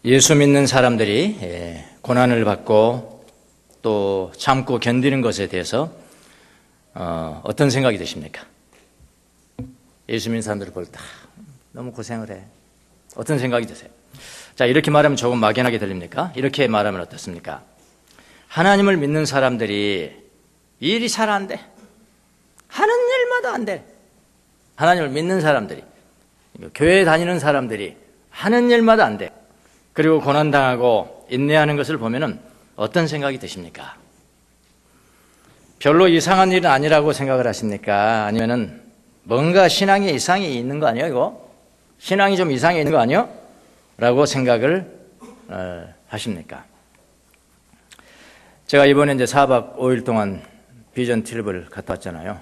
예수 믿는 사람들이 고난을 받고 또 참고 견디는 것에 대해서 어떤 생각이 드십니까? 예수 믿는 사람들을 볼 때 너무 고생을 해. 어떤 생각이 드세요? 자, 이렇게 말하면 조금 막연하게 들립니까? 이렇게 말하면 어떻습니까? 하나님을 믿는 사람들이 일이 잘 안 돼. 하는 일마다 안 돼. 하나님을 믿는 사람들이, 교회 다니는 사람들이 하는 일마다 안 돼. 그리고 고난당하고 인내하는 것을 보면은 어떤 생각이 드십니까? 별로 이상한 일은 아니라고 생각을 하십니까? 아니면은 뭔가 신앙에 이상이 있는 거 아니에요, 이거? 신앙이 좀 이상이 있는 거 아니에요? 라고 생각을 하십니까? 제가 이번에 이제 4박 5일 동안 비전 트립을 갔다 왔잖아요.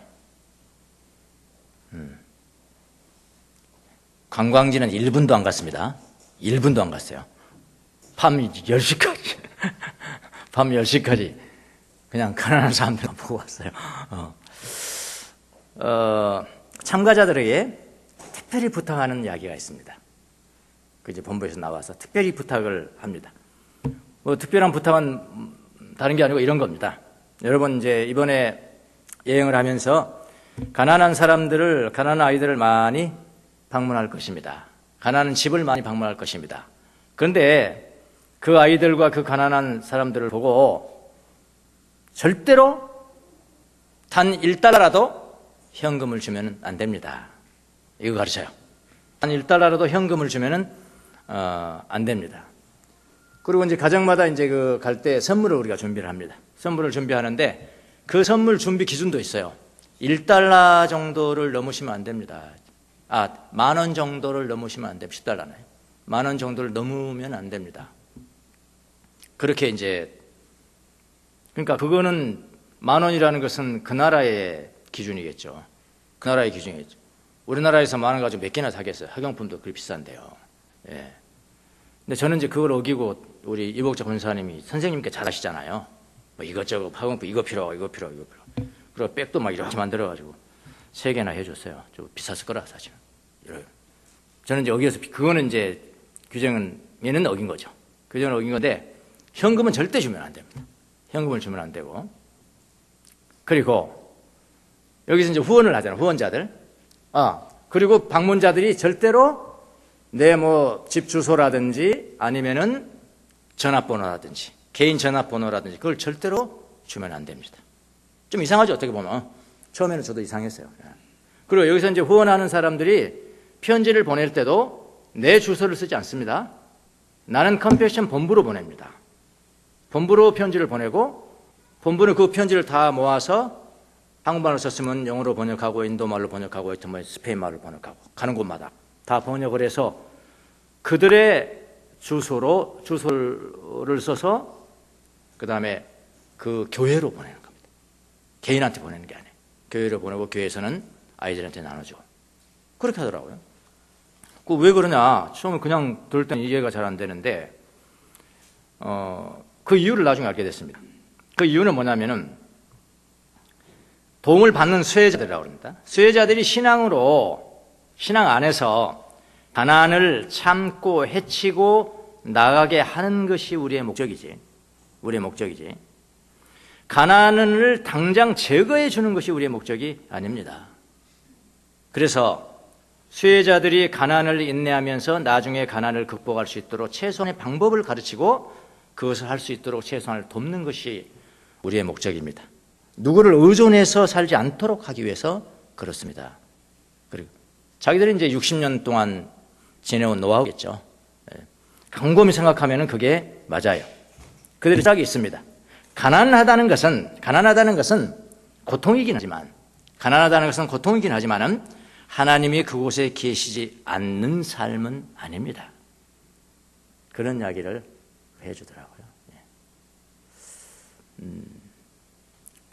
관광지는 1분도 안 갔습니다. 1분도 안 갔어요. 밤 10시까지. 밤 10시까지 그냥 가난한 사람들만 보고 왔어요. 참가자들에게 특별히 부탁하는 이야기가 있습니다. 그 이제 본부에서 나와서 특별히 부탁을 합니다. 뭐 특별한 부탁은 다른 게 아니고 이런 겁니다. 여러분 이제 이번에 여행을 하면서 가난한 아이들을 많이 방문할 것입니다. 가난한 집을 많이 방문할 것입니다. 그런데 그 아이들과 그 가난한 사람들을 보고 절대로 단 1달러라도 현금을 주면 안 됩니다. 이거 가르쳐요. 단 1달러라도 현금을 주면 안 됩니다. 그리고 이제 가정마다 이제 그 갈 때 선물을 우리가 준비를 합니다. 선물을 준비하는데 그 선물 준비 기준도 있어요. 1달러 정도를 넘으시면 안 됩니다. 10,000원 정도를 넘으시면 안 됩니다. 10달러네. 10,000원 정도를 넘으면 안 됩니다. 그렇게 이제, 그러니까 그거는 10,000원이라는 것은 그 나라의 기준이겠죠. 그 나라의 기준이겠죠. 우리나라에서 10,000원 가지고 몇 개나 사겠어요. 학용품도 그리 비싼데요. 예. 근데 저는 이제 그걸 어기고 우리 이복자 권사님이 선생님께 잘 아시잖아요. 뭐 이것저것 학용품 이거 필요. 그리고 백도 막 이렇게 만들어가지고 3개나 해줬어요. 좀 비쌌을 거라 사실은. 저는 이제 어기서 그거는 이제 규정은 어긴 거죠. 규정은 어긴 건데 현금은 절대 주면 안 됩니다. 현금을 주면 안 되고. 그리고 여기서 이제 후원을 하잖아요. 후원자들. 그리고 방문자들이 절대로 내 뭐 집 주소라든지 아니면은 전화번호라든지 개인 전화번호라든지 그걸 절대로 주면 안 됩니다. 좀 이상하죠, 어떻게 보면. 처음에는 저도 이상했어요. 그리고 여기서 이제 후원하는 사람들이 편지를 보낼 때도 내 주소를 쓰지 않습니다. 나는 컴패션 본부로 보냅니다. 본부로 편지를 보내고 본부는 그 편지를 다 모아서 한국말로 썼으면 영어로 번역하고 인도말로 번역하고 하여튼 뭐 스페인말로 번역하고 가는 곳마다 다 번역을 해서 그들의 주소를 써서 그 다음에 그 교회로 보내는 겁니다. 개인한테 보내는 게 아니에요. 교회로 보내고 교회에서는 아이들한테 나눠주고 그렇게 하더라고요. 그 왜 그러냐? 처음에 그냥 들을 때는 이해가 잘 안 되는데 그 이유를 나중에 알게 됐습니다. 그 이유는 뭐냐면은 도움을 받는 수혜자들이라고 합니다. 수혜자들이 신앙 안에서 가난을 참고 헤치고 나가게 하는 것이 우리의 목적이지. 가난을 당장 제거해 주는 것이 우리의 목적이 아닙니다. 그래서 수혜자들이 가난을 인내하면서 나중에 가난을 극복할 수 있도록 최소한의 방법을 가르치고 그것을 할 수 있도록 최소한을 돕는 것이 우리의 목적입니다. 누구를 의존해서 살지 않도록 하기 위해서 그렇습니다. 그리고 자기들이 이제 60년 동안 지내온 노하우겠죠. 곰곰이 생각하면 그게 맞아요. 그들의 짝이 있습니다. 가난하다는 것은 고통이긴 하지만은 하나님이 그곳에 계시지 않는 삶은 아닙니다. 그런 이야기를 해주더라고요.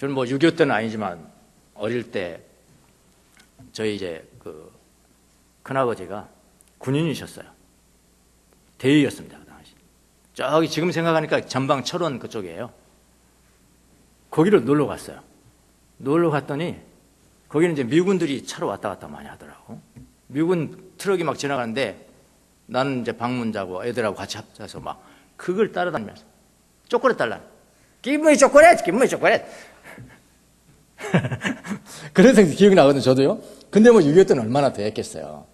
저는 뭐 6.25 때는 아니지만 어릴 때 저희 이제 그 큰아버지가 군인이셨어요. 대위였습니다. 그 당시. 저기 지금 생각하니까 전방 철원 그쪽이에요. 거기를 놀러 갔어요. 놀러 갔더니 거기는 이제 미군들이 차로 왔다 갔다 많이 하더라고. 미군 트럭이 막 지나가는데 나는 이제 방문자고 애들하고 같이 합쳐서 막 그걸 따라다니면서 초콜릿 달라. Give me chocolate, give me chocolate. 그래서 기억이 나거든요, 저도요. 근데 뭐 6.25 때는 얼마나 됐겠어요.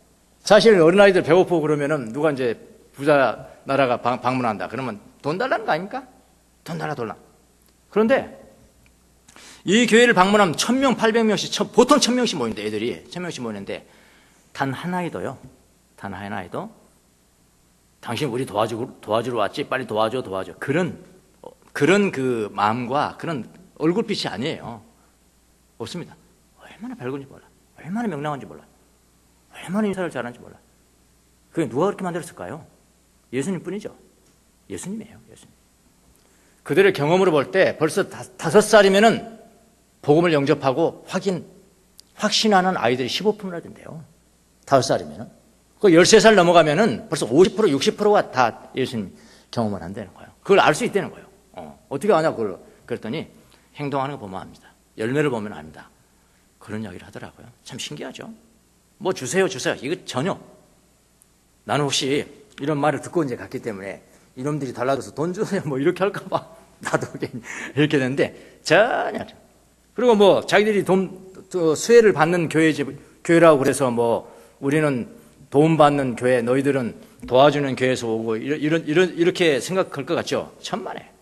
사실 어린아이들 배고프고 그러면은 누가 이제 부자 나라가 방문한다. 그러면 돈 달라는 거 아닙니까? 돈 달라, 돈 달라. 그런데 이 교회를 방문하면 1000명, 800명씩, 보통 1000명씩 모이는데 애들이 1000명씩 모이는데 단 한 아이도요. 단 한 아이도 당신 우리 도와주러 왔지? 빨리 도와줘. 그런 그 마음과 그런 얼굴빛이 아니에요. 없습니다. 얼마나 밝은지 몰라. 얼마나 명랑한지 몰라. 얼마나 인사를 잘하는지 몰라. 그게 누가 그렇게 만들었을까요? 예수님 뿐이죠. 예수님이에요. 예수님. 그들의 경험으로 볼 때 벌써 5살이면은 복음을 영접하고 확신하는 아이들이 15%나 된대요. 5살이면은. 그 13살 넘어가면은 벌써 50%, 60%가 다 예수님 경험을 한다는 거예요. 그걸 알 수 있다는 거예요. 어떻게 아냐, 그랬더니 행동하는 거 보면 압니다. 열매를 보면 압니다. 그런 이야기를 하더라고요. 참 신기하죠. 뭐 주세요. 이거 전혀. 나는 혹시 이런 말을 듣고 이제 갔기 때문에 이놈들이 달라져서 돈 주세요. 뭐 이렇게 할까봐 나도 이렇게 됐는데 전혀. 그리고 뭐 자기들이 수혜를 받는 교회라고 그래서 뭐 우리는 도움받는 교회, 너희들은 도와주는 교회에서 오고 이렇게 생각할 것 같죠? 천만에.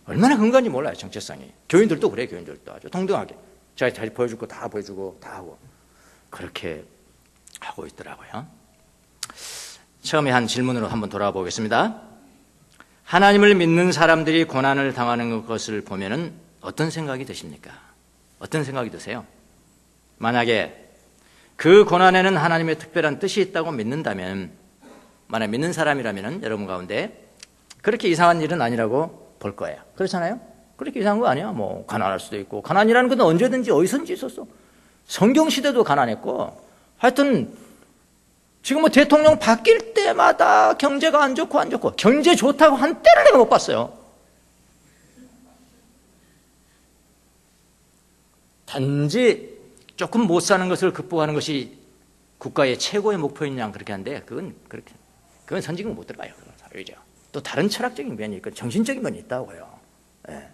얼마나 근거인지 몰라요, 정체성이. 교인들도 그래, 교인들도 아주 동등하게. 자기 보여줄 거 다 보여주고 다 하고 그렇게 하고 있더라고요. 처음에 한 질문으로 한번 돌아보겠습니다. 하나님을 믿는 사람들이 고난을 당하는 것을 보면은 어떤 생각이 드십니까? 어떤 생각이 드세요? 만약에 그 고난에는 하나님의 특별한 뜻이 있다고 믿는다면, 만약 믿는 사람이라면 여러분 가운데 그렇게 이상한 일은 아니라고 볼 거예요. 그렇잖아요? 그렇게 이상한 거 아니야. 뭐 가난할 수도 있고, 가난이라는 건 언제든지 어디선지 있었어. 성경 시대도 가난했고, 하여튼 지금 뭐 대통령 바뀔 때마다 경제가 안 좋고 경제 좋다고 한 때를 내가 못 봤어요. 단지 조금 못 사는 것을 극복하는 것이 국가의 최고의 목표인 양 그렇게 하는데 그건 선진국 못 들어가요. 그죠? 또 다른 철학적인 면이 있고 정신적인 면이 있다고요. 네.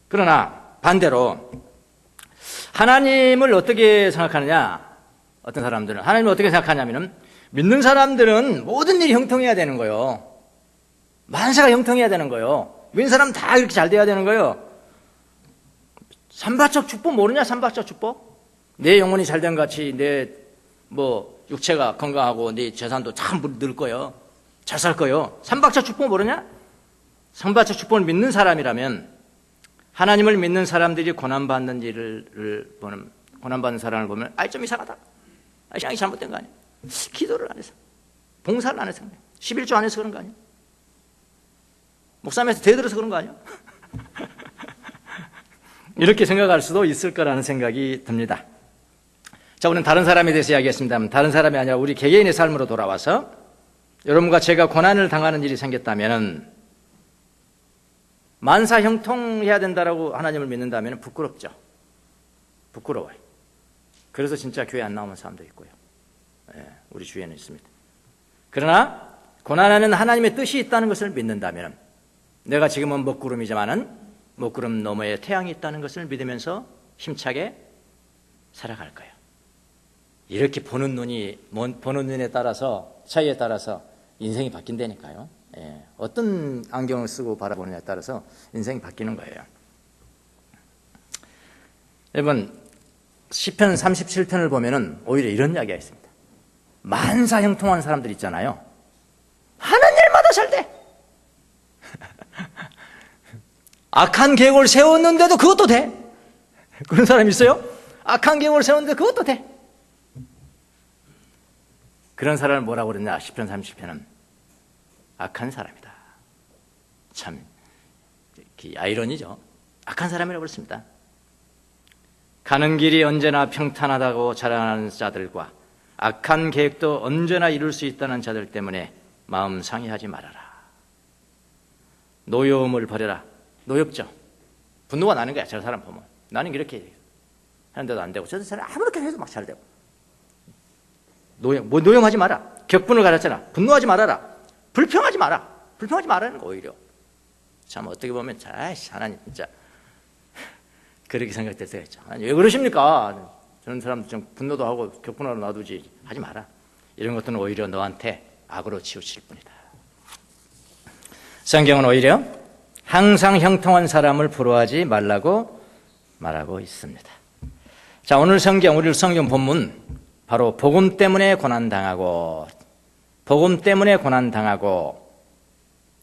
그러나 반대로 하나님을 어떻게 생각하느냐? 어떤 사람들은 하나님을 어떻게 생각하냐면은 믿는 사람들은 모든 일이 형통해야 되는 거예요. 만사가 형통해야 되는 거예요. 믿는 사람 다 이렇게 잘 돼야 되는 거예요. 삼바적 축복 모르냐? 삼바적 축복? 내 영혼이 잘된 같이 내 뭐 육체가 건강하고 내 재산도 참 늘 거예요. 잘 살 거예요. 삼박자 축복 모르냐? 삼박자 축복을 믿는 사람이라면 하나님을 믿는 사람들이 고난받는 일을 보는, 고난받는 사람을 보면 좀 이상하다. 신앙이 잘못된 거 아니야? 기도를 안 해서, 봉사를 안 해서, 11조 안 해서 그런 거 아니야? 목사님한테 대들어서 그런 거 아니야? 이렇게 생각할 수도 있을 거라는 생각이 듭니다. 자, 오늘 다른 사람에 대해서 이야기했습니다. 다른 사람이 아니라 우리 개개인의 삶으로 돌아와서 여러분과 제가 고난을 당하는 일이 생겼다면 만사 형통해야 된다라고 하나님을 믿는다면 부끄럽죠. 부끄러워요. 그래서 진짜 교회 안 나오는 사람도 있고요. 우리 주위에는 있습니다. 그러나 고난에는 하나님의 뜻이 있다는 것을 믿는다면 내가 지금은 먹구름이지만은 먹구름 너머에 태양이 있다는 것을 믿으면서 힘차게 살아갈 거예요. 이렇게 보는 눈에 따라서, 차이에 따라서 인생이 바뀐다니까요. 어떤 안경을 쓰고 바라보느냐에 따라서 인생이 바뀌는 거예요. 여러분, 시편 37편을 보면은 오히려 이런 이야기가 있습니다. 만사 형통한 사람들 있잖아요. 하는 일마다 잘 돼. 악한 계획을 세웠는데도 그것도 돼. 그런 사람 있어요? 악한 계획을 세웠는데 그것도 돼. 그런 사람을 뭐라고 그러냐? 시편 30편은 악한 사람이다. 참 아이러니죠. 악한 사람이라고 그랬습니다. 가는 길이 언제나 평탄하다고 자랑하는 자들과 악한 계획도 언제나 이룰 수 있다는 자들 때문에 마음 상해하지 말아라. 노여움을 버려라. 노엽죠. 분노가 나는 거야. 저 사람 보면. 나는 이렇게 하는데도 안 되고 저 사람 아무렇게 해도 막 잘 되고. 노용하지 마라. 격분을 가졌잖아. 분노하지 말아라. 불평하지 마라. 불평하지 말라는 거 오히려. 참 어떻게 보면 하나님 진짜 그렇게 생각될 때가 있죠. 아니, 왜 그러십니까? 저런 사람들 좀 분노도 하고 격분하러 놔두지. 하지 마라. 이런 것들은 오히려 너한테 악으로 치우칠 뿐이다. 성경은 오히려 항상 형통한 사람을 부러워하지 말라고 말하고 있습니다. 자, 오늘 우리 성경 본문 바로 복음 때문에 고난당하고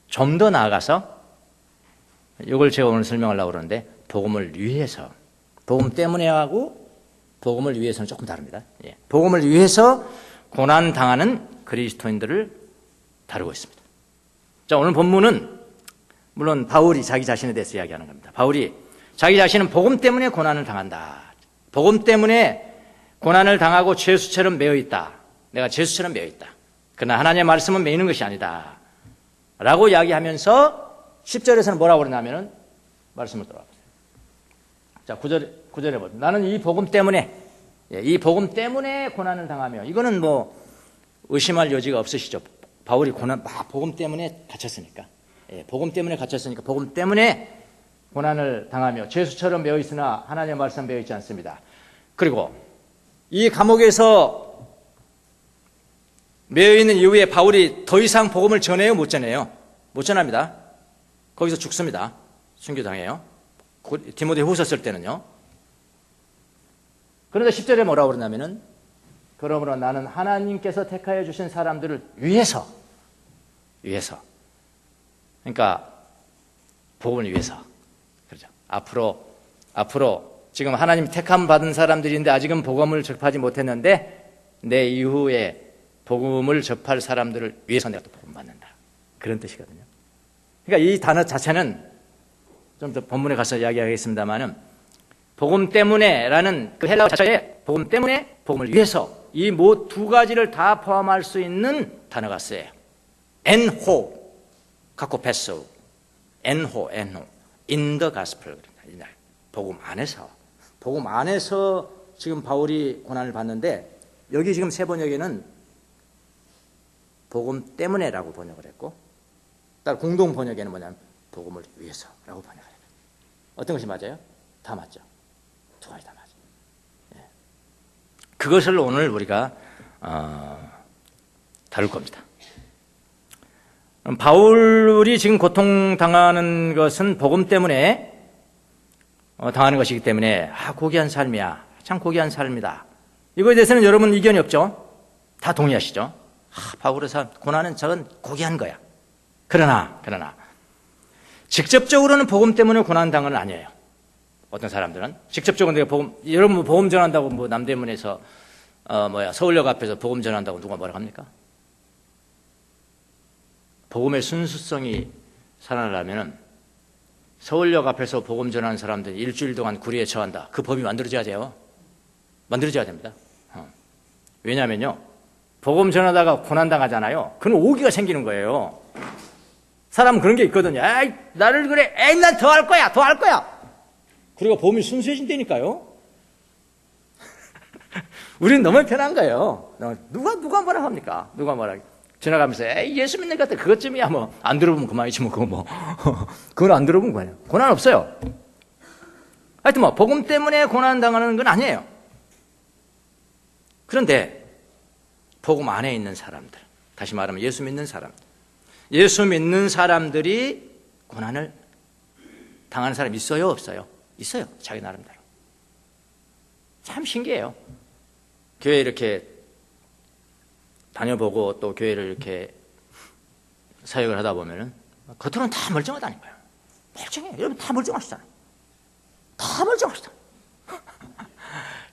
좀 더 나아가서 이걸 제가 오늘 설명하려고 그러는데 복음을 위해서, 복음 때문에 하고 복음을 위해서는 조금 다릅니다. 복음을 위해서 고난당하는 그리스도인들을 다루고 있습니다. 자, 오늘 본문은 물론 바울이 자기 자신에 대해서 이야기하는 겁니다. 바울이 자기 자신은 복음 때문에 고난을 당한다. 복음 때문에 고난을 당하고 죄수처럼 매여 있다. 내가 죄수처럼 매여 있다. 그러나 하나님의 말씀은 매이는 것이 아니다. 라고 이야기하면서 10절에서는 뭐라고 그러냐면은 말씀을 돌아보세요. 자, 9절에 보세요. 나는 이 복음 때문에 고난을 당하며, 이거는 뭐 의심할 여지가 없으시죠. 바울이 복음 때문에 갇혔으니까. 복음 때문에 고난을 당하며 죄수처럼 매여 있으나 하나님의 말씀 매여 있지 않습니다. 그리고 이 감옥에서 매여 있는 이후에 바울이 더 이상 복음을 전해요, 못 전해요? 못 전합니다. 거기서 죽습니다. 순교당해요. 디모데 후서 쓸 때는요. 그런데 10절에 뭐라고 그러냐면은, 그러므로 나는 하나님께서 택하여 주신 사람들을 위해서, 그러니까 복음을 위해서, 그렇죠. 앞으로 지금 하나님 택함 받은 사람들인데 아직은 복음을 접하지 못했는데 내 이후에 복음을 접할 사람들을 위해서 내가 또 복음 받는다. 그런 뜻이거든요. 그러니까 이 단어 자체는 좀 더 본문에 가서 이야기하겠습니다만은, 복음 때문에라는 그 헬라어 자체에 복음 때문에, 복음을 위해서, 이 두 가지를 다 포함할 수 있는 단어가 쓰여요. 엔호, 카코페소, 엔호, in the gospel. 복음 안에서 지금 바울이 고난을 받는데, 여기 지금 세 번역에는 복음 때문에라고 번역을 했고, 따로 공동 번역에는 뭐냐면 복음을 위해서라고 번역을 해요. 어떤 것이 맞아요? 다 맞죠. 두 가지 다 맞아요. 그것을 오늘 우리가 다룰 겁니다. 바울이 지금 고통당하는 것은 복음 때문에 당하는 것이기 때문에 고귀한 삶이야. 참 고귀한 삶이다. 이거에 대해서는 여러분 이견이 없죠? 다 동의하시죠? 바울의 삶, 고난은 저건 고귀한 거야. 그러나 직접적으로는 복음 때문에 고난당은 아니에요. 어떤 사람들은 직접적으로 내가 여러분 복음 전한다고 뭐 남대문에서 서울역 앞에서 복음 전한다고 누가 뭐라 합니까? 복음의 순수성이 살아나려면 서울역 앞에서 복음 전하는 사람들이 일주일 동안 구리에 처한다. 그 법이 만들어져야 돼요. 만들어져야 됩니다. 왜냐하면요, 복음 전하다가 고난당하잖아요. 그럼 오기가 생기는 거예요. 사람은 그런 게 있거든요. 에이, 나를 그래. 에이, 난 더 할 거야. 그리고 복음이 순수해진다니까요. 우리는 너무 편한 거예요. 누가 뭐라 합니까? 누가 뭐라 지나가면서 에이, 예수 믿는 것 같아. 그것쯤이야. 뭐 안 들어보면 그만이지 뭐. 그건 안 들어보면 그만이에요. 고난 없어요. 하여튼 복음 때문에 고난 당하는 건 아니에요. 그런데 복음 안에 있는 사람들, 다시 말하면 예수 믿는 사람들이 고난을 당하는 사람 있어요, 없어요? 있어요. 자기 나름대로. 참 신기해요. 교회 이렇게 다녀보고 또 교회를 이렇게 사역을 하다 보면은 겉으로는 다 멀쩡하다니까요. 멀쩡해요. 여러분 다 멀쩡하시잖아요. 다 멀쩡하시다.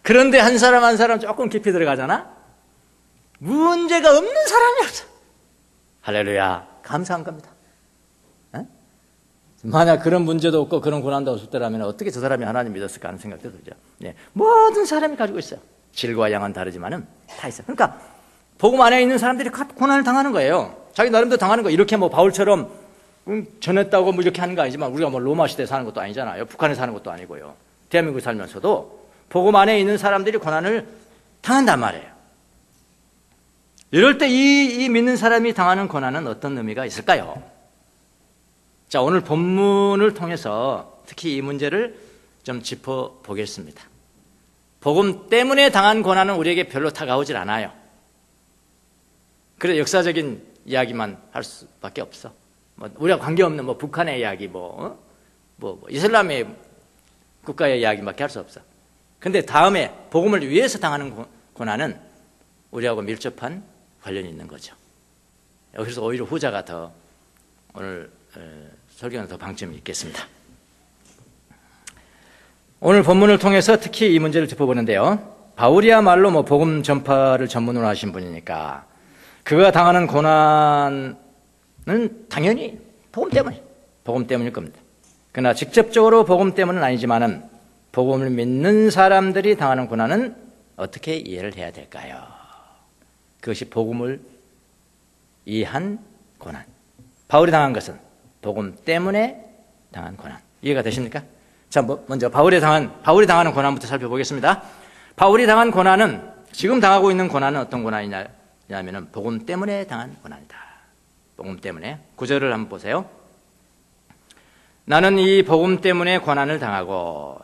그런데 한 사람 조금 깊이 들어가잖아? 문제가 없는 사람이 없어. 할렐루야. 감사한 겁니다. 에? 만약 그런 문제도 없고 그런 고난도 없을 때라면 어떻게 저 사람이 하나님 믿었을까 하는 생각도 들죠. 모든 사람이 가지고 있어요. 질과 양은 다르지만은 다 있어요. 그러니까 복음 안에 있는 사람들이 고난을 당하는 거예요. 자기 나름대로 당하는 거예요. 이렇게 바울처럼 전했다고 이렇게 하는 거 아니지만 우리가 로마 시대에 사는 것도 아니잖아요. 북한에 사는 것도 아니고요. 대한민국에 살면서도 복음 안에 있는 사람들이 고난을 당한단 말이에요. 이럴 때 이 믿는 사람이 당하는 고난은 어떤 의미가 있을까요? 자, 오늘 본문을 통해서 특히 이 문제를 좀 짚어보겠습니다. 복음 때문에 당한 고난은 우리에게 별로 다가오질 않아요. 그래 역사적인 이야기만 할 수밖에 없어. 우리가 관계없는 북한의 이야기, 이슬람의 국가의 이야기밖에 할 수 없어. 근데 다음에 복음을 위해서 당하는 고난은 우리하고 밀접한 관련이 있는 거죠. 그래서 오히려 후자가 더 오늘 설교는 더 방점이 있겠습니다. 오늘 본문을 통해서 특히 이 문제를 짚어보는데요. 바울이야말로 복음 전파를 전문으로 하신 분이니까 그가 당하는 고난은 당연히 복음 때문일 겁니다. 그러나 직접적으로 복음 때문은 아니지만은 복음을 믿는 사람들이 당하는 고난은 어떻게 이해를 해야 될까요? 그것이 복음을 이해한 고난. 바울이 당한 것은 복음 때문에 당한 고난. 이해가 되십니까? 자, 먼저 바울이 당하는 고난부터 살펴보겠습니다. 바울이 당한 고난은 지금 당하고 있는 고난은 어떤 고난이냐면은 복음 때문에 당한 고난이다. 복음 때문에. 9절을 한번 보세요. 나는 이 복음 때문에 고난을 당하고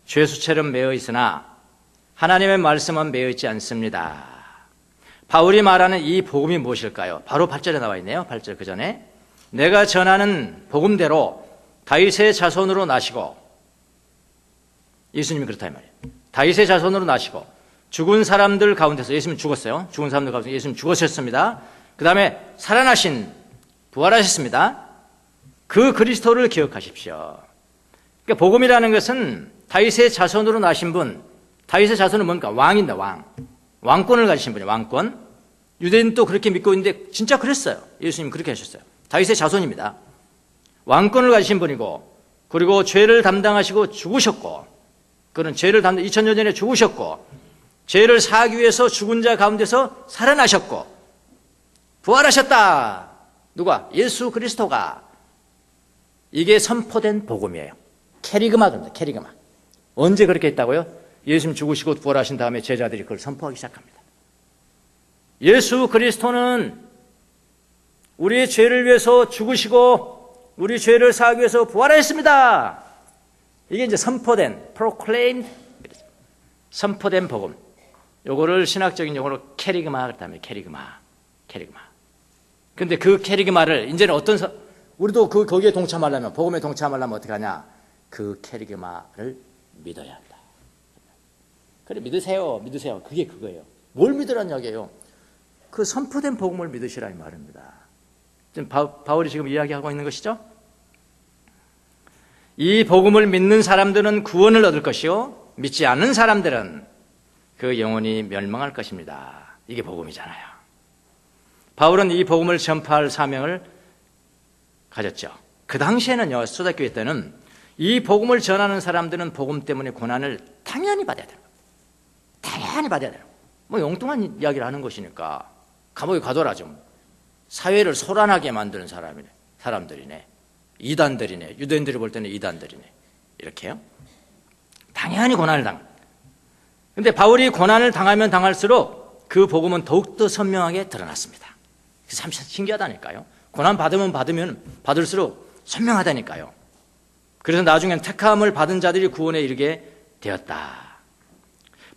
죄수처럼 매어 있으나 하나님의 말씀은 매어 있지 않습니다. 바울이 말하는 이 복음이 무엇일까요? 바로 8절에 나와 있네요. 8절 그 전에 내가 전하는 복음대로 다윗의 자손으로 나시고, 예수님이 그렇다 이 말이에요. 다윗의 자손으로 나시고 죽은 사람들 가운데서, 예수님이 죽었어요. 죽은 사람들 가운데서 예수님 죽으셨습니다. 그 다음에 살아나신, 부활하셨습니다. 그 그리스도를 기억하십시오. 그러니까 복음이라는 것은 다윗의 자손으로 나신 분, 다윗의 자손은 뭡니까? 왕입니다. 왕권을 가지신 분이에요. 왕권. 유대인도 그렇게 믿고 있는데 진짜 그랬어요. 예수님 그렇게 하셨어요. 다윗의 자손입니다. 왕권을 가지신 분이고, 그리고 죄를 담당하시고 죽으셨고, 그는 죄를 2000년 전에 죽으셨고, 죄를 사하기 위해서 죽은 자 가운데서 살아나셨고, 부활하셨다. 누가? 예수 그리스도가. 이게 선포된 복음이에요. 캐리그마 그럽니다. 캐리그마. 언제 그렇게 했다고요? 예수님 죽으시고 부활하신 다음에 제자들이 그걸 선포하기 시작합니다. 예수 그리스도는 우리의 죄를 위해서 죽으시고 우리 죄를 사하기 위해서 부활하셨습니다. 이게 이제 proclaimed, 선포된 복음. 요거를 신학적인 용어로 캐리그마 그랬다며. 캐리그마. 근데 그 캐리그마를 이제는 우리도 거기에 동참하려면, 복음에 동참하려면 어떻게 하냐? 그 캐리그마를 믿어야 한다. 그래, 믿으세요. 그게 그거예요. 뭘 믿으라는 이야기예요? 그 선포된 복음을 믿으시라 이 말입니다. 지금 바울이 지금 이야기하고 있는 것이죠. 이 복음을 믿는 사람들은 구원을 얻을 것이요, 믿지 않는 사람들은 그 영혼이 멸망할 것입니다. 이게 복음이잖아요. 바울은 이 복음을 전파할 사명을 가졌죠. 그 당시에는요, 초대교회 때는 이 복음을 전하는 사람들은 복음 때문에 고난을 당연히 받아야 돼요. 당연히 받아야 돼요. 엉뚱한 이야기를 하는 것이니까 감옥에 가둬라 좀. 사회를 소란하게 만드는 사람들이네. 이단들이네. 유대인들이 볼 때는 이단들이네. 이렇게요. 당연히 고난을 근데 바울이 고난을 당하면 당할수록 그 복음은 더욱더 선명하게 드러났습니다. 참 신기하다니까요. 고난 받으면 받을수록 선명하다니까요. 그래서 나중엔 택함을 받은 자들이 구원에 이르게 되었다.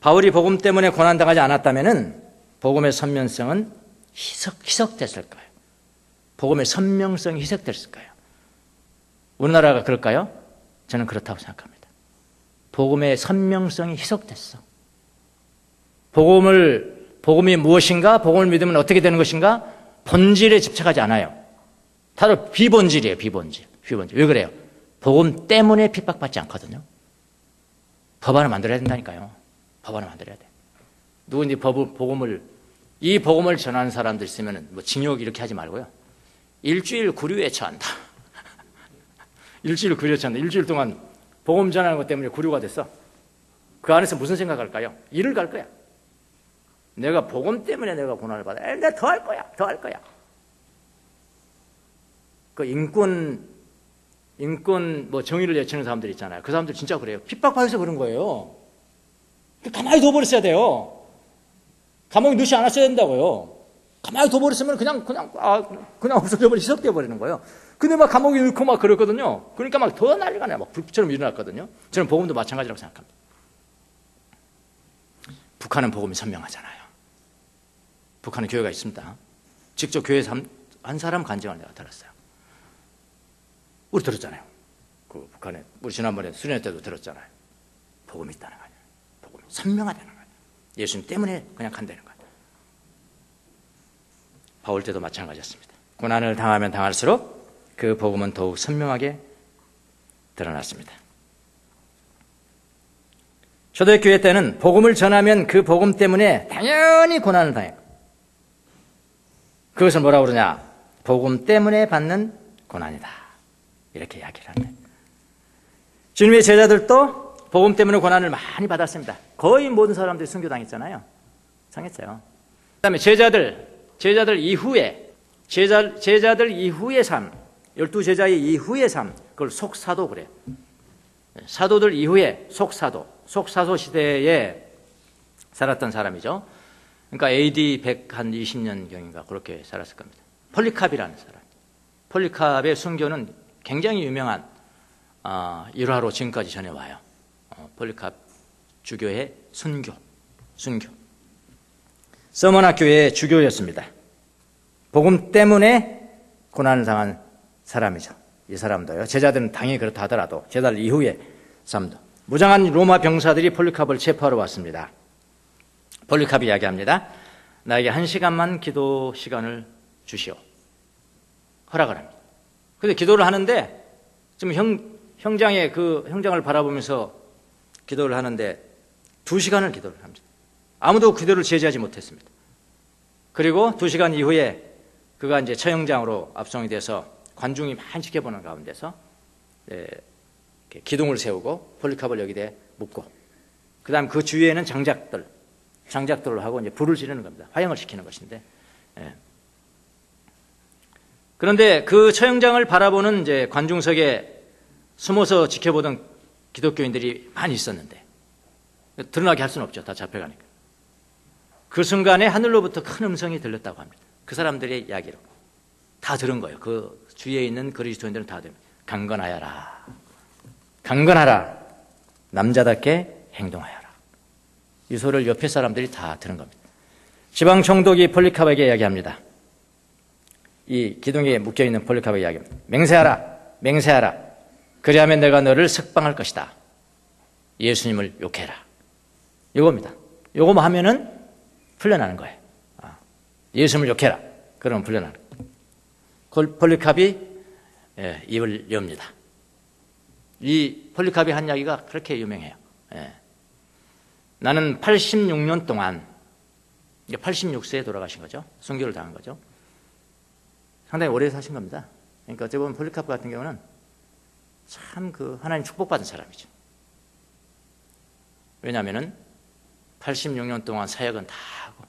바울이 복음 때문에 고난당하지 않았다면 복음의 선명성은 희석됐을 거예요. 복음의 선명성이 희석됐을 거예요. 우리나라가 그럴까요? 저는 그렇다고 생각합니다. 복음의 선명성이 희석됐어. 복음이 무엇인가? 복음을 믿으면 어떻게 되는 것인가? 본질에 집착하지 않아요. 다들 비본질이에요. 비본질. 왜 그래요? 복음 때문에 핍박받지 않거든요. 법안을 만들어야 된다니까요. 법안을 만들어야 돼. 누군지 이 복음을 전하는 사람들 있으면 징역 이렇게 하지 말고요. 일주일 구류에 처한다. 일주일 동안 복음 전하는 것 때문에 구류가 됐어. 그 안에서 무슨 생각할까요? 일을 갈 거야. 내가 복음 때문에 내가 고난을 받아. 내가 더 할 거야. 그 인권 정의를 외치는 사람들 있잖아요. 그 사람들 진짜 그래요. 핍박받아서 그런 거예요. 가만히 둬버렸어야 돼요. 감옥에 넣지 않았어야 된다고요. 가만히 둬버렸으면 그냥 없어져 버리, 희석돼 버리는 거예요. 근데 막 감옥에 넣고 막 그랬거든요. 그러니까 막 더 난리가 나요. 막 불처럼 일어났거든요. 저는 복음도 마찬가지라고 생각합니다. 북한은 복음이 선명하잖아요. 북한은 교회가 있습니다. 직접 교회에서 한 사람 간증을 내가 들었어요. 우리 들었잖아요. 그 북한에 우리 지난번에 수련회 때도 들었잖아요. 복음이 있다는 거예요. 복음이 선명하다는 거예요. 예수님 때문에 그냥 간다는 거예요. 바울 때도 마찬가지였습니다. 고난을 당하면 당할수록 그 복음은 더욱 선명하게 드러났습니다. 초대교회 때는 복음을 전하면 그 복음 때문에 당연히 고난을 당해요. 그것을 뭐라고 그러냐? 복음 때문에 받는 고난이다. 이렇게 이야기를 합니다. 주님의 제자들도 복음 때문에 고난을 많이 받았습니다. 거의 모든 사람들이 순교당했잖아요. 당했어요. 그다음에 제자들 이후에 제자들 이후의 삶, 12제자의 이후의 삶, 그걸 속사도 그래요. 사도들 이후에 속사도 시대에 살았던 사람이죠. 그러니까 AD 120년경인가 그렇게 살았을 겁니다. 폴리캅이라는 사람. 폴리캅의 순교는 굉장히 유명한 일화로 지금까지 전해와요. 폴리캅 주교의 순교. 서머나 교회의 주교였습니다. 복음 때문에 고난을 당한 사람이죠. 이 사람도요. 제자들은 당연히 그렇다 하더라도 제자들 이후의 삶도. 무장한 로마 병사들이 폴리캅을 체포하러 왔습니다. 폴리캅이 이야기합니다. 나에게 1시간만 기도 시간을 주시오. 허락을 합니다. 근데 기도를 하는데 지금 형장을 바라보면서 기도를 하는데 2시간을 기도를 합니다. 아무도 기도를 제지하지 못했습니다. 그리고 2시간 이후에 그가 이제 처형장으로 압송이 돼서 관중이 많이 지켜보는 가운데서 기둥을 세우고 폴리캅을 여기에 묶고 그다음 그 주위에는 장작들을 하고 이제 불을 지르는 겁니다. 화형을 시키는 것인데. 그런데 그 처형장을 바라보는 이제 관중석에 숨어서 지켜보던 기독교인들이 많이 있었는데 드러나게 할 수는 없죠. 다 잡혀가니까. 그 순간에 하늘로부터 큰 음성이 들렸다고 합니다. 그 사람들의 이야기로 다 들은 거예요. 그 주위에 있는 그리스도인들은 다 들은 거예요. 강건하라. 남자답게 행동하여라. 이 소리를 옆에 사람들이 다 들은 겁니다. 지방 총독이 폴리캅에게 이야기합니다. 이 기둥에 묶여있는 폴리캅에게 이야기합니다. 맹세하라. 그리하면 내가 너를 석방할 것이다. 예수님을 욕해라. 이겁니다. 요거만 하면은 풀려나는 거예요. 예수님을 욕해라. 그러면 풀려나는 거예요. 폴리캅이 입을 엽니다. 이 폴리캅이 한 이야기가 그렇게 유명해요. 나는 86년 동안 86세에 돌아가신 거죠. 순교를 당한 거죠. 상당히 오래 사신 겁니다. 그러니까 어찌 보면 폴리캅 같은 경우는 참 하나님 축복받은 사람이죠. 왜냐하면은 86년 동안 사역은 다 하고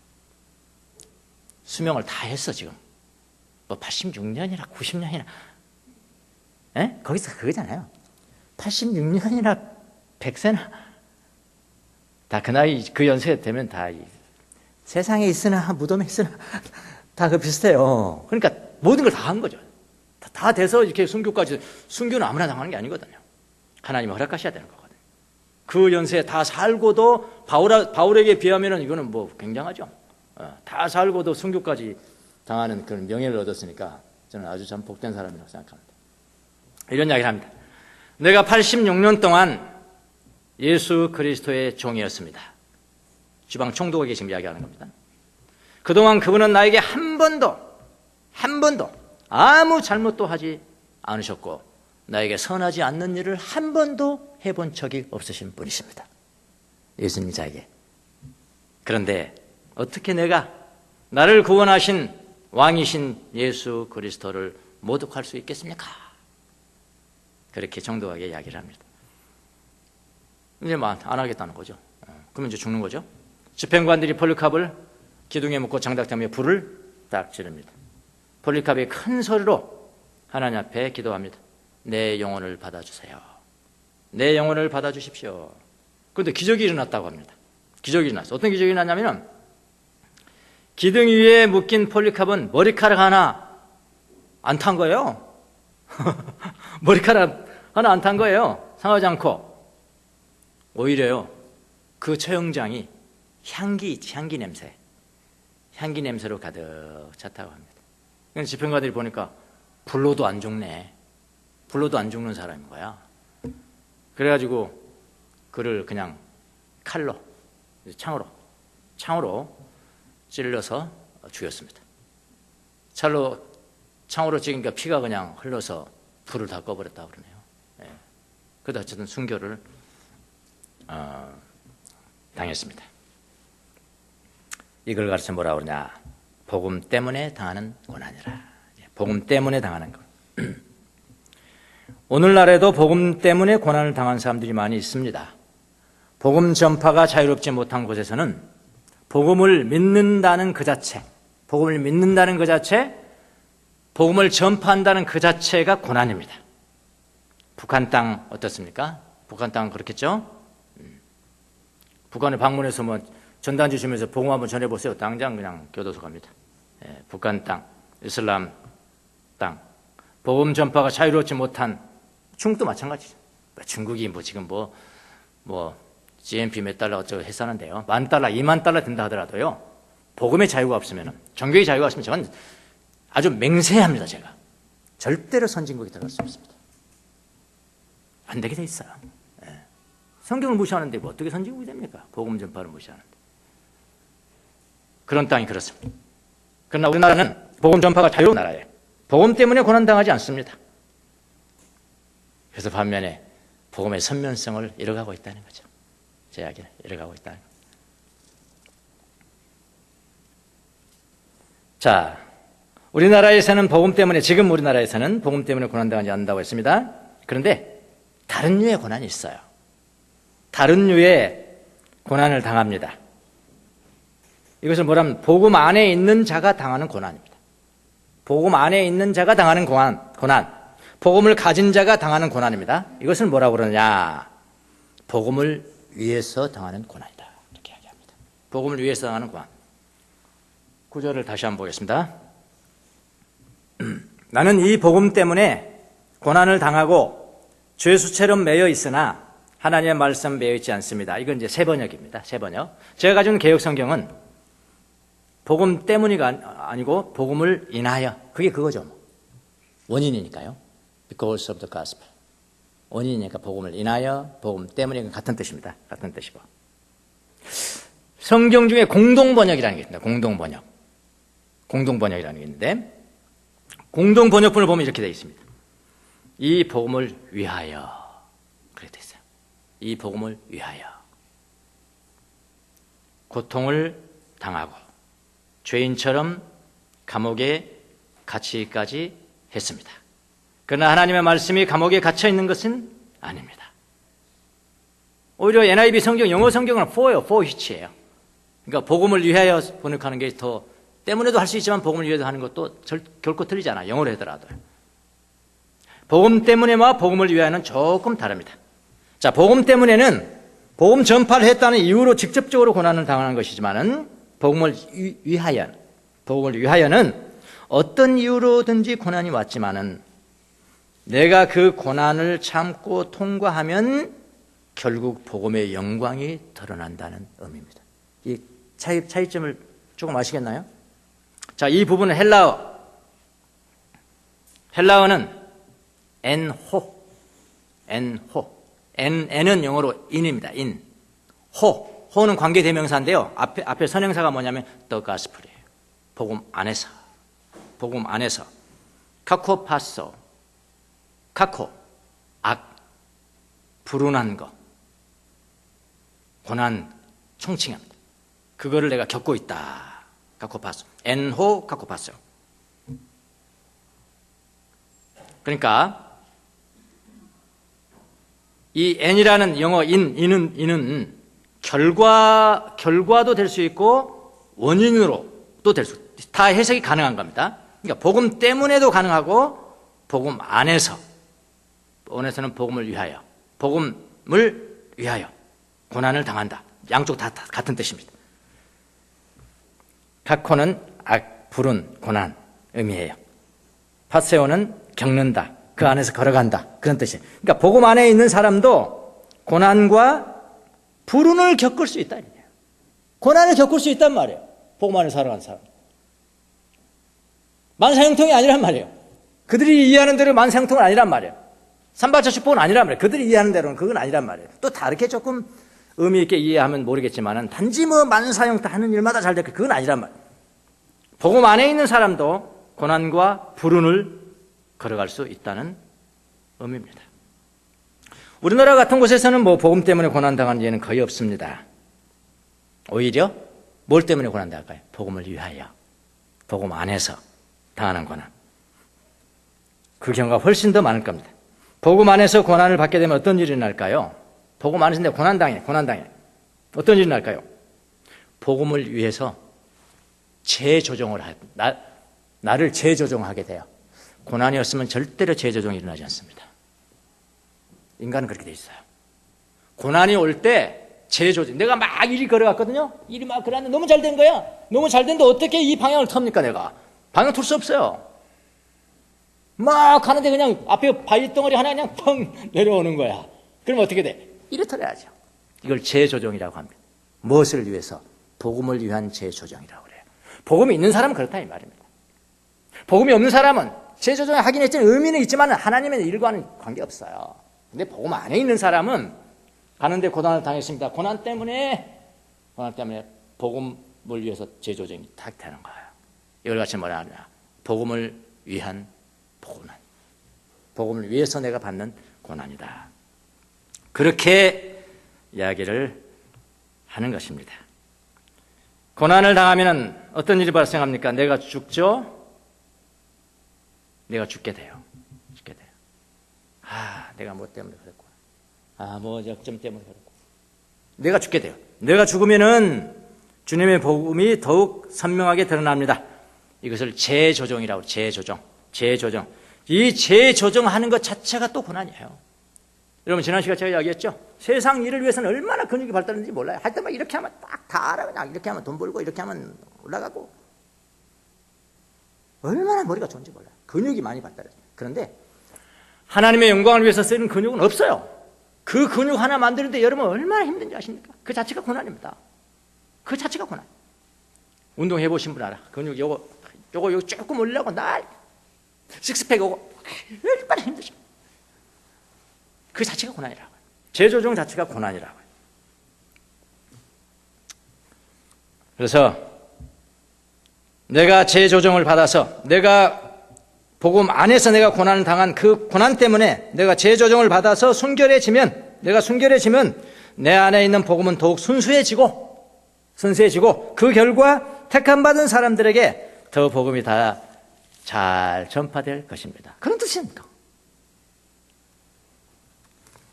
수명을 다 했어 지금. 뭐 86년이나 90년이나 거기서 그거잖아요. 86년이나 100세나 다 그 나이 그 연세 되면 다 세상에 있으나 무덤에 있으나 다 비슷해요. 그러니까 모든 걸 다 한 거죠. 다 돼서 이렇게 순교까지. 순교는 아무나 당하는 게 아니거든요. 하나님이 허락하셔야 되는 거거든요. 그 연세에 다 살고도 바울에게 비하면 이거는 뭐 굉장하죠. 다 살고도 순교까지 당하는 그런 명예를 얻었으니까 저는 아주 참 복된 사람이라고 생각합니다. 이런 이야기를 합니다. 내가 86년 동안 예수 그리스도의 종이었습니다. 지방 총독에게 지금 이야기하는 겁니다. 그동안 그분은 나에게 한 번도 아무 잘못도 하지 않으셨고 나에게 선하지 않는 일을 한 번도 해본 적이 없으신 분이십니다. 예수님 자에게. 그런데 어떻게 내가 나를 구원하신 왕이신 예수 그리스도를 모독할 수 있겠습니까? 그렇게 정도하게 이야기를 합니다. 이제 안 하겠다는 거죠. 그러면 이제 죽는 거죠. 집행관들이 폴리캅을 기둥에 묶고 장작대에 불을 딱 지릅니다. 폴리캅이 큰 소리로 하나님 앞에 기도합니다. 내 영혼을 받아주세요. 내 영혼을 받아주십시오. 그런데 기적이 일어났다고 합니다. 기적이 일어났어요. 어떤 기적이 일어났냐면 기둥 위에 묶인 폴리카본 머리카락 하나 안 탄 거예요. 머리카락 하나 안 탄 거예요. 상하지 않고. 오히려요, 그 처형장이 향기 냄새로 가득 찼다고 합니다. 그러니까 집행관들이 보니까 불로도 안 죽네. 불로도 안 죽는 사람인 거야. 그래가지고 그를 그냥 칼로, 창으로 찔러서 죽였습니다. 창으로 찍으니까 피가 그냥 흘러서 불을 다 꺼버렸다고 그러네요. 예. 그래도 어쨌든 순교를 당했습니다. 이걸 가르쳐 뭐라고 그러냐? 복음 때문에 당하는 고난이라. 복음 때문에 당하는 것. 오늘날에도 복음 때문에 고난을 당한 사람들이 많이 있습니다. 복음 전파가 자유롭지 못한 곳에서는 복음을 믿는다는 그 자체, 복음을 전파한다는 그 자체가 고난입니다. 북한 땅 어떻습니까? 북한 땅은 그렇겠죠? 북한에 방문해서 뭐 전단지 주면서 복음 한번 전해보세요. 당장 그냥 교도소 갑니다. 예, 북한 땅, 이슬람 땅, 복음 전파가 자유롭지 못한 중국도 마찬가지죠. 중국이 뭐 지금 뭐 GNP 몇 달러 어쩌고 했었는데요. $10,000, $20,000 든다 하더라도요. 복음의 자유가 없으면, 종교의 자유가 없으면 저는 아주 맹세합니다. 제가 절대로 선진국에 들어갈 수 없습니다. 안 되게 돼 있어요. 예. 성경을 무시하는데 뭐 어떻게 선진국이 됩니까? 복음 전파를 무시하는데. 그런 땅이 그렇습니다. 그러나 우리나라는 복음 전파가 자유로운 나라예요. 복음 때문에 고난당하지 않습니다. 그래서 반면에 복음의 선면성을 잃어가고 있다는 거죠. 제 이야기는 잃어가고 있다는 거죠. 자, 지금 우리나라에서는 복음 때문에 고난당하지 않는다고 했습니다. 그런데 다른 류의 고난이 있어요. 다른 류의 고난을 당합니다. 이것을 뭐라면 복음 안에 있는 자가 당하는 고난입니다. 복음 안에 있는 자가 당하는 고난. 복음을 가진 자가 당하는 고난입니다. 이것을 뭐라고 그러느냐? 복음을 위해서 당하는 고난이다. 이렇게 이야기합니다. 복음을 위해서 당하는 고난. 구절을 다시 한번 보겠습니다. 나는 이 복음 때문에 고난을 당하고 죄수처럼 매여 있으나 하나님의 말씀 매여 있지 않습니다. 이건 이제 새 번역입니다. 새 번역. 제가 가진 개역 성경은 복음 때문이 아니고 복음을 인하여. 그게 그거죠. 원인이니까요. Because of the gospel. 원인이니까 복음을 인하여, 복음 때문에 같은 뜻입니다. 같은 뜻이고. 성경 중에 공동번역이라는 게 있습니다. 공동번역이라는 게 있는데 공동번역본을 보면 이렇게 되어 있습니다. 이 복음을 위하여. 그렇게 되어 있어요. 이 복음을 위하여. 고통을 당하고 죄인처럼 감옥에 갇히기까지 했습니다. 그러나 하나님의 말씀이 감옥에 갇혀 있는 것은 아닙니다. 오히려 NIV 성경, 영어 성경은 for which예요. 그러니까 복음을 위하여 번역하는 게 더 때문에도 할 수 있지만 복음을 위해서 하는 것도 결코 틀리지 않아요. 영어로 하더라도. 복음 때문에와 복음을 위하여는 조금 다릅니다. 자, 복음 때문에는 복음 전파를 했다는 이유로 직접적으로 고난을 당하는 것이지만은 복음을 위하여는 어떤 이유로든지 고난이 왔지만은 내가 그 고난을 참고 통과하면 결국 복음의 영광이 드러난다는 의미입니다. 이 차이점을 조금 아시겠나요? 자, 이 부분은 헬라어는 N은 영어로 in입니다. in. 호는 관계대명사인데요. 앞에 선행사가 뭐냐면 the gospel이에요. 복음 안에서. 카코파소. 악. 불운한 거. 고난 총칭합니다. 그거를 내가 겪고 있다. 카코파소. 카코파소. 그러니까 이 n이라는 영어 in은 결과도 될 수 있고 원인으로도 다 해석이 가능한 겁니다. 그러니까 복음 때문에도 가능하고 복음 안에서는 복음을 위하여 고난을 당한다. 양쪽 다 같은 뜻입니다. 다코는 불운, 고난 의미해요. 파세오는 겪는다, 그 안에서 걸어간다, 그런 뜻이에요. 그러니까 복음 안에 있는 사람도 고난과 불운을 겪을 수 있다. 고난을 겪을 수 있단 말이에요. 복음 안에 살아가는 사람. 만사형통이 아니란 말이에요. 그들이 이해하는 대로 만사형통은 아니란 말이에요. 삼박자 축복은 아니란 말이에요. 그들이 이해하는 대로는 그건 아니란 말이에요. 또 다르게 조금 의미 있게 이해하면 모르겠지만 단지 뭐 만사형통 하는 일마다 잘 될까, 그건 아니란 말이에요. 복음 안에 있는 사람도 고난과 불운을 걸어갈 수 있다는 의미입니다. 우리나라 같은 곳에서는 뭐 복음 때문에 고난당하는 예는 거의 없습니다. 오히려 뭘 때문에 고난당할까요? 복음을 위하여, 복음 안에서 당하는 고난. 그 경우가 훨씬 더 많을 겁니다. 복음 안에서 고난을 받게 되면 어떤 일이 날까요? 복음 안에서 내가 고난당해. 어떤 일이 날까요? 복음을 위해서 재조정을 나를 재조정하게 돼요. 고난이 없으면 절대로 재조정이 일어나지 않습니다. 인간은 그렇게 돼 있어요. 고난이 올 때 재조정. 내가 막 일이 걸어갔거든요. 일이 막 걸어갔는데 너무 잘 된 거야. 너무 잘 됐는데 어떻게 이 방향을 텁니까 내가? 방향 틀 수 없어요. 막 가는데 그냥 앞에 바위덩어리 하나 그냥 펑 내려오는 거야. 그러면 어떻게 돼? 이래 털어야죠. 이걸 재조정이라고 합니다. 무엇을 위해서? 복음을 위한 재조정이라고 그래요. 복음이 있는 사람은 그렇다 이 말입니다. 복음이 없는 사람은 재조정을 하긴 했지만 의미는 있지만 하나님의 일과는 관계없어요. 근데 복음 안에 있는 사람은 가는데 고난을 당했습니다. 고난 때문에 복음을 위해서 재조정이 딱 되는 거예요. 이걸 같이 뭐라 하냐? 복음을 위한 고난. 복음을 위해서 내가 받는 고난이다. 그렇게 이야기를 하는 것입니다. 고난을 당하면 어떤 일이 발생합니까? 내가 죽죠? 내가 죽게 돼요. 내가 뭐 때문에 그랬구나. 뭐 역점 때문에 그랬구나. 내가 죽게 돼요. 내가 죽으면은 주님의 복음이 더욱 선명하게 드러납니다. 이것을 재조정이라고, 재조정. 이 재조정하는 것 자체가 또 고난이에요. 여러분, 지난 시간에 제가 이야기했죠? 세상 일을 위해서는 얼마나 근육이 발달했는지 몰라요. 할 때만 이렇게 하면 딱 다 알아. 그냥 이렇게 하면 돈 벌고, 이렇게 하면 올라가고. 얼마나 머리가 좋은지 몰라요. 근육이 많이 발달했어요. 그런데 하나님의 영광을 위해서 쓰는 근육은 없어요. 그 근육 하나 만드는데 여러분 얼마나 힘든지 아십니까? 그 자체가 고난입니다. 그 자체가 고난. 운동해보신 분 알아. 근육 요거 조금 올리려고 날 식스팩 오고 얼마나 힘드죠. 그 자체가 고난이라고요. 재조정 자체가 고난이라고요. 그래서 내가 재조정을 받아서 내가 복음 안에서 내가 고난을 당한 그 고난 때문에 내가 재조정을 받아서 순결해지면 내 안에 있는 복음은 더욱 순수해지고 그 결과 택함받은 사람들에게 더 복음이 다 잘 전파될 것입니다. 그런 뜻입니다.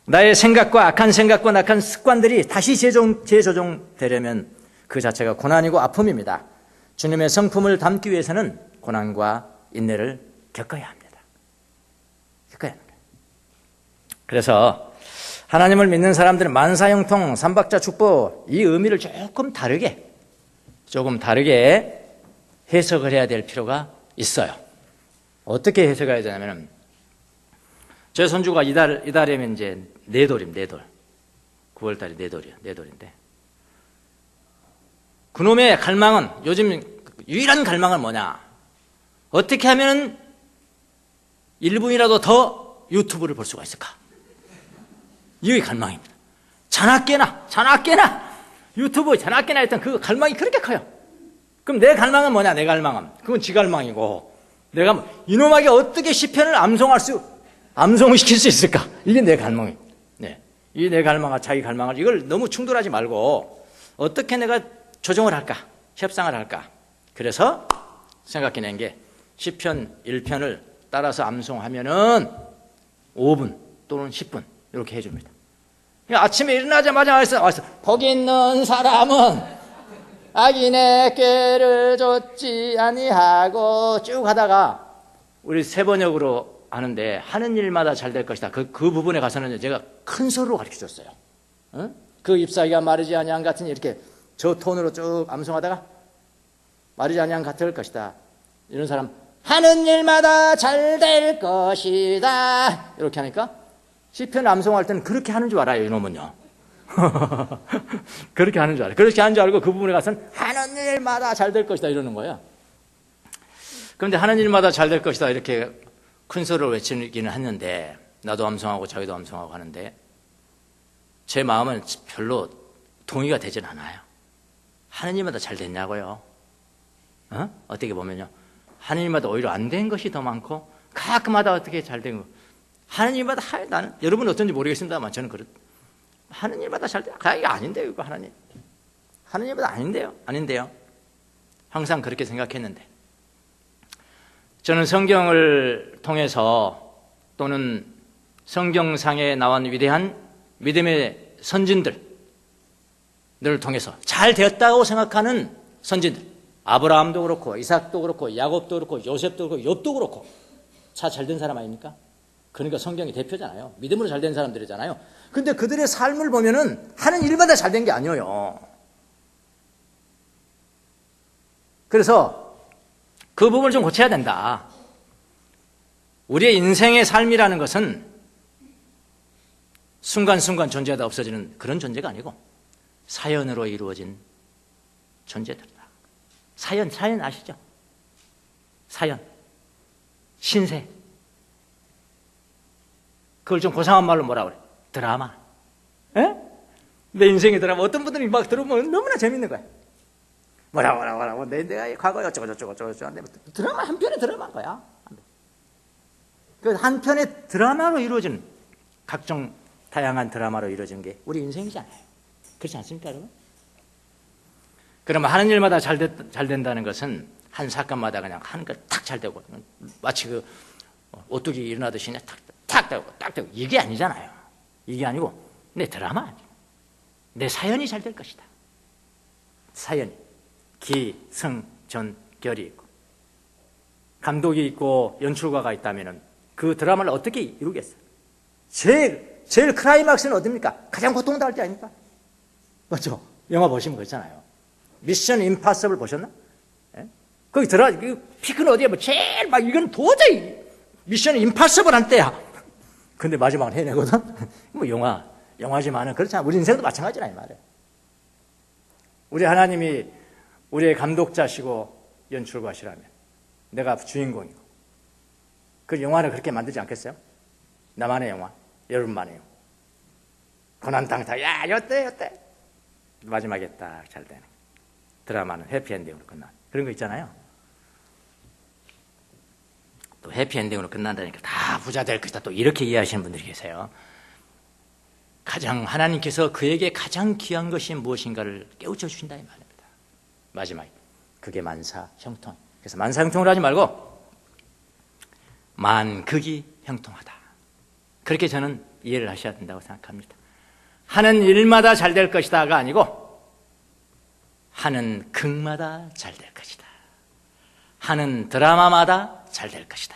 나의 생각과 악한 습관들이 다시 재조정되려면 그 자체가 고난이고 아픔입니다. 주님의 성품을 담기 위해서는 고난과 인내를 겪어야 합니다. 그래서 하나님을 믿는 사람들은 만사형통, 삼박자 축복 이 의미를 조금 다르게 해석을 해야 될 필요가 있어요. 어떻게 해석해야 되냐면 제 손주가 이달이면 이제 네돌입니다. 9월달에 네돌인데 그놈의 갈망은 요즘 유일한 갈망은 뭐냐? 어떻게 하면 1분이라도 더 유튜브를 볼 수가 있을까? 이게 갈망입니다. 자나깨나 유튜브 자나깨나 했던 그 갈망이 그렇게 커요. 그럼 내 갈망은 뭐냐? 내 갈망은 그건 지 갈망이고 내가 이놈에게 어떻게 시편을 암송시킬 수 있을까? 이게 내 갈망입니다. 네. 이 내 갈망과 자기 갈망을 이걸 너무 충돌하지 말고 어떻게 내가 조정을 할까? 협상을 할까? 그래서 생각해낸 게 시편 1편을 따라서 암송하면은 5분 또는 10분 이렇게 해줍니다. 아침에 일어나자마자 와서 거기 있는 사람은 악인의 꾀를 좇지 아니하고 쭉 하다가 우리 세번역으로 하는데 하는 일마다 잘 될 것이다. 그 부분에 가서는 제가 큰 소리로 가르쳐줬어요. 그 ip사귀가 마르지 아니한 같은 이렇게 저 톤으로 쭉 암송하다가 마르지 아니한 같을 것이다. 이런 사람 하는 일마다 잘 될 것이다. 이렇게 하니까 시편 암송할 때는 그렇게 하는 줄 알아요. 이놈은요. 그렇게 하는 줄 알아요. 그렇게 하는 줄 알고 그 부분에 가서는 하는 일마다 잘 될 것이다 이러는 거예요. 그런데 하는 일마다 잘 될 것이다 이렇게 큰 소리를 외치기는 했는데 나도 암송하고 자기도 암송하고 하는데 제 마음은 별로 동의가 되진 않아요. 하는 일마다 잘 됐냐고요. 어떻게 보면요. 하는 일마다 오히려 안 된 것이 더 많고 가끔마다 어떻게 잘 된 거. 하는 일마다 나는 여러분은 어떤지 모르겠습니다만 저는 하는 일마다 잘 돼. 이거 아닌데요. 이거 하는 일마다 아닌데요. 항상 그렇게 생각했는데 저는 성경을 통해서 또는 성경상에 나온 위대한 믿음의 선진들을 통해서 잘 되었다고 생각하는 선진들, 아브라함도 그렇고 이삭도 그렇고 야곱도 그렇고 요셉도 그렇고 욥도 그렇고 다 잘된 사람 아닙니까? 그러니까 성경이 대표잖아요. 믿음으로 잘된 사람들이잖아요. 근데 그들의 삶을 보면은 하는 일마다 잘된 게 아니에요. 그래서 그 부분을 좀 고쳐야 된다. 우리의 인생의 삶이라는 것은 순간순간 존재하다 없어지는 그런 존재가 아니고 사연으로 이루어진 존재들이다. 사연 아시죠? 사연, 신세. 그걸 좀 고상한 말로 뭐라 그래? 드라마. 에? 내 인생의 드라마. 어떤 분들이 막 들어보면 너무나 재밌는 거야. 뭐라고. 내가 과거에 어쩌고. 드라마, 한 편의 드라마인 거야. 그 한 편의 드라마로 이루어진 각종 다양한 드라마로 이루어진 게 우리 인생이잖아요. 그렇지 않습니까, 여러분? 그러면 하는 일마다 잘 된다는 것은 한 사건마다 그냥 하는 거 탁 잘 되고 마치 그 오뚜기 일어나듯이 그냥 탁 되고 이게 아니잖아요. 이게 아니고 내 드라마 아니고 내 사연이 잘 될 것이다. 사연이 기, 승, 전, 결이 있고 감독이 있고 연출가가 있다면은 그 드라마를 어떻게 이루겠어요? 제일 클라이막스는 어딥니까? 가장 고통당할 때 아닙니까? 맞죠? 영화 보시면 그렇잖아요. 미션 임파서블 보셨나? 예? 거기 피크는 어디야? 제일 이건 도저히 미션 임파서블 한 때야. 근데 마지막은 해내거든? 영화지만은 그렇잖아. 우리 인생도 마찬가지라, 이 말이에요. 우리 하나님이 우리의 감독자시고 연출가시라면 내가 주인공이고 그 영화를 그렇게 만들지 않겠어요? 나만의 영화, 여러분만의 영화. 고난당당, 여태. 마지막에 딱 잘 되는 드라마는 해피엔딩으로 끝나. 그런 거 있잖아요. 또 해피엔딩으로 끝난다니까 다 부자 될 것이다. 또 이렇게 이해하시는 분들이 계세요. 하나님께서 그에게 가장 귀한 것이 무엇인가를 깨우쳐 주신다 이 말입니다. 마지막에 그게 만사형통. 그래서 만사형통을 하지 말고 만극이 형통하다. 그렇게 저는 이해를 하셔야 된다고 생각합니다. 하는 일마다 잘 될 것이다가 아니고 하는 극마다 잘 될 것이다. 하는 드라마마다 잘 될 것이다.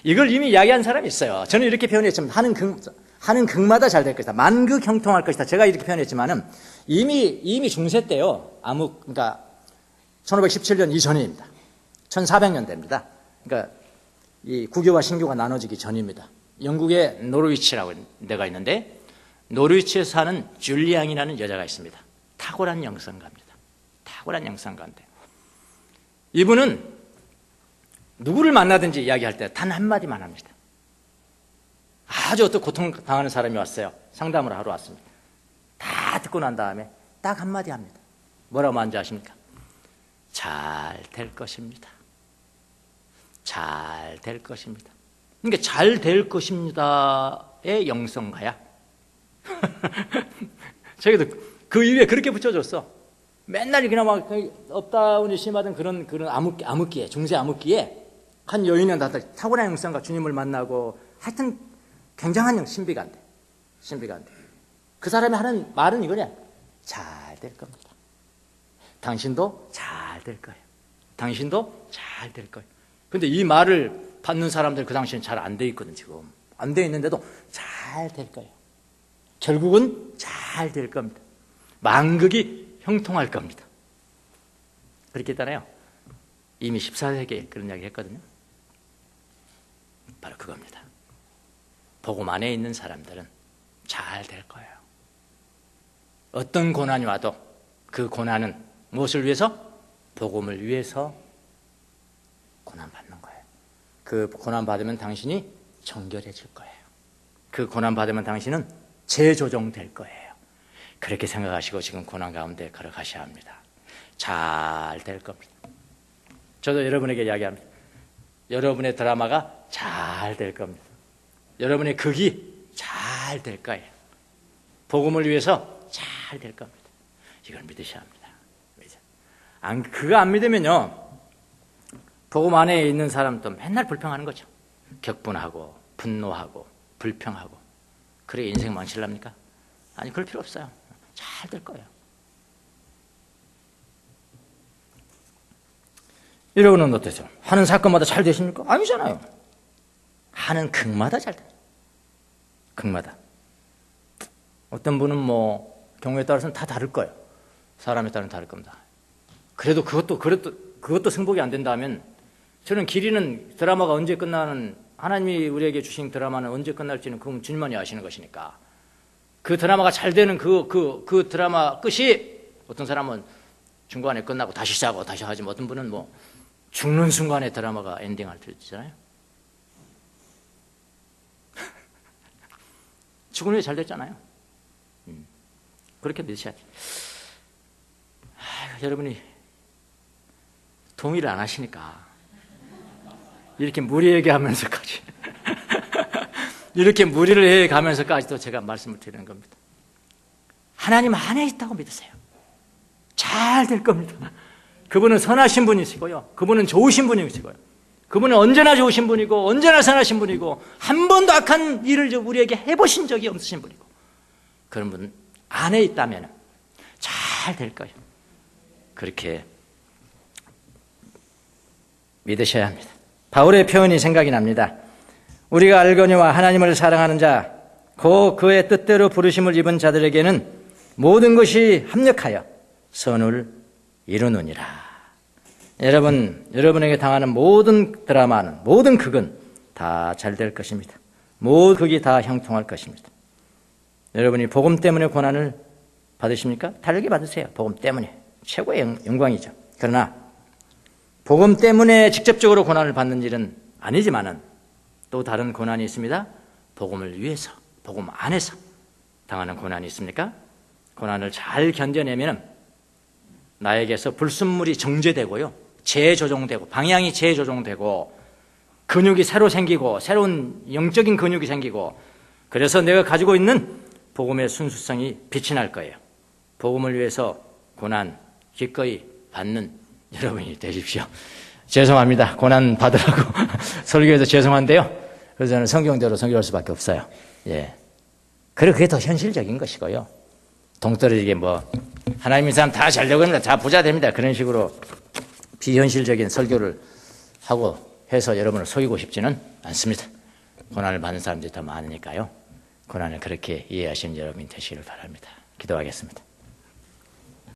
이걸 이미 이야기한 사람이 있어요. 저는 이렇게 표현했지만 하는 극마다 잘 될 것이다. 만극 형통할 것이다. 제가 이렇게 표현했지만은 이미 중세 때요. 그러니까 1517년 이전입니다. 1400년대입니다. 그러니까 이 구교와 신교가 나눠지기 전입니다. 영국의 노르위치라고 데가 있는데 노르위치에서 사는 줄리앙이라는 여자가 있습니다. 탁월한 영성가입니다. 탁월한 영성가인데 이분은 누구를 만나든지 이야기할 때 단 한마디만 합니다. 아주 어떤 고통당하는 사람이 왔어요. 상담을 하러 왔습니다. 다 듣고 난 다음에 딱 한마디 합니다. 뭐라고 먼저 하십니까? 잘 될 것입니다. 잘 될 것입니다. 그러니까 잘 될 것입니다의 영성가야. 저기도 그 이후에 그렇게 붙여줬어. 맨날 그냥 막 업다운이 심하던 그런 암흑기에, 중세 암흑기에 한 여인은 다 탁월한 영성가 주님을 만나고 하여튼 굉장한 신비가인데 그 사람이 하는 말은 이거냐? 잘 될 겁니다. 당신도 잘 될 거예요. 당신도 잘 될 거예요. 근데 이 말을 받는 사람들 그 당시엔 잘 안 돼 있거든. 지금 안 돼 있는데도 잘 될 거예요. 결국은 잘 될 겁니다. 만극이 형통할 겁니다. 그렇게 했잖아요. 이미 14세기에 그런 이야기 했거든요. 바로 그겁니다. 복음 안에 있는 사람들은 잘 될 거예요. 어떤 고난이 와도 그 고난은 무엇을 위해서? 복음을 위해서 고난받는 거예요. 그 고난받으면 당신이 정결해질 거예요. 그 고난받으면 당신은 재조정될 거예요. 그렇게 생각하시고 지금 고난 가운데 걸어가셔야 합니다. 잘 될 겁니다. 저도 여러분에게 이야기합니다. 여러분의 드라마가 잘 될 겁니다. 여러분의 극이 잘 될 거예요. 복음을 위해서 잘 될 겁니다. 이걸 믿으셔야 합니다. 그거 안 믿으면요, 복음 안에 있는 사람도 맨날 불평하는 거죠. 격분하고 분노하고 불평하고. 그래 인생 망칠랍니까? 아니, 그럴 필요 없어요. 잘 될 거예요. 여러분은 어떠세요? 하는 사건마다 잘 되십니까? 아니잖아요. 하는 극마다 잘 돼요. 극마다. 어떤 분은 뭐 경우에 따라서는 다 다를 거예요. 사람에 따라서는 다를 겁니다. 그래도 그것도 승복이 안 된다면, 저는 길이는 드라마가 언제 끝나는, 하나님이 우리에게 주신 드라마는 언제 끝날지는 그건 주님만이 아시는 것이니까, 그 드라마가 잘 되는 그 드라마 끝이, 어떤 사람은 중간에 끝나고 다시 시작하고 다시 하지만, 어떤 분은 뭐 죽는 순간에 드라마가 엔딩할 때 있잖아요. 죽은 후에 잘 됐잖아요. 그렇게 믿으셔야지. 여러분이 동의를 안 하시니까 이렇게 무리하게 하면서까지 이렇게 무리를 해 가면서까지도 제가 말씀을 드리는 겁니다. 하나님 안에 있다고 믿으세요. 잘 될 겁니다. 그분은 선하신 분이시고요, 그분은 좋으신 분이시고요, 그분은 언제나 좋으신 분이고 언제나 선하신 분이고 한 번도 악한 일을 우리에게 해보신 적이 없으신 분이고, 그런 분 안에 있다면 잘 될 거예요. 그렇게 믿으셔야 합니다. 바울의 표현이 생각이 납니다. 우리가 알거니와 하나님을 사랑하는 자, 곧 그의 뜻대로 부르심을 입은 자들에게는 모든 것이 합력하여 선을 이루느니라. 여러분에게 당하는 모든 드라마는, 모든 극은 다 잘 될 것입니다. 모든 극이 다 형통할 것입니다. 여러분이 복음 때문에 고난을 받으십니까? 다르게 받으세요. 복음 때문에. 최고의 영광이죠. 그러나 복음 때문에 직접적으로 고난을 받는 일은 아니지만은 또 다른 고난이 있습니다. 복음을 위해서, 복음 안에서 당하는 고난이 있습니까? 고난을 잘 견뎌내면 나에게서 불순물이 정제되고요, 재조정되고, 방향이 재조정되고, 근육이 새로 생기고, 새로운 영적인 근육이 생기고, 그래서 내가 가지고 있는 복음의 순수성이 빛이 날 거예요. 복음을 위해서 고난 기꺼이 받는 여러분이 되십시오. 죄송합니다. 고난 받으라고 설교해서 죄송한데요. 그래서 저는 성경대로 설교할 수밖에 없어요. 예. 그리고 그게 더 현실적인 것이고요. 동떨어지게 뭐 하나님의 사람 다 잘되고 합니다, 다 부자 됩니다, 그런 식으로 비현실적인 설교를 하고 해서 여러분을 속이고 싶지는 않습니다. 고난을 받는 사람들이 더 많으니까요. 고난을 그렇게 이해하시는 여러분이 되시기를 바랍니다. 기도하겠습니다.